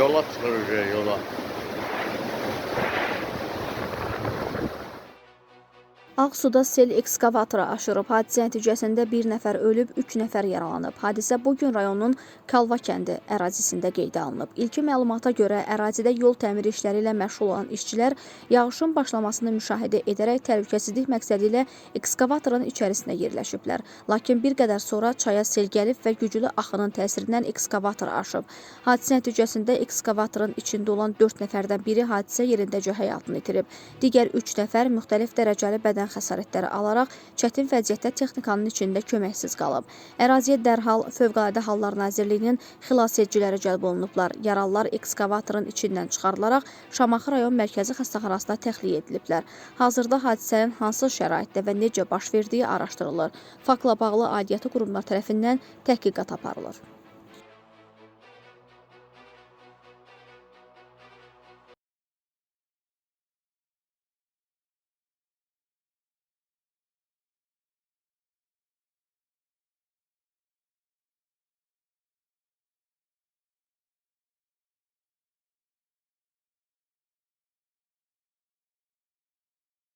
yola çıxır yola. Ağsuda sel ekskavatora aşırıb. Hadisə nəticəsində bir nəfər ölüb, 3 nəfər yaralanıb. Hadisə bugün rayonun Kalva kəndi ərazisində qeydə alınıb. İlkin məlumata görə ərazidə yol təmiri işləri ilə məşğul olan işçilər yağışın başlamasını müşahidə edərək təhlükəsizlik məqsədi ilə ekskavatorun içərisinə yerləşiblər. Lakin bir qədər sonra çaya sel gəlib və güclü axının təsirindən ekskavator aşıb. Hadisə nəticəsində ekskavatorun içində olan 4 nəfərdən biri hadisə yerindəcə həyatını itirib. Digər 3 nəfər müxtəlif dərəcəli bədən xəsarətləri alaraq çətin vəziyyətdə texnikanın içində köməksiz qalıb. Əraziyə dərhal Fövqəladə Hallar Nazirliyinin xilasediciləri cəlb olunublar. Yaralılar ekskavatorun içindən çıxarılaraq Şamaxı rayon mərkəzi xəstəxanasına təxliyə ediliblər. Hazırda hadisənin hansı şəraitdə və necə baş verdiyi araşdırılır. Faktla bağlı aidiyyatı qurumlar tərəfindən təhqiqat aparılır.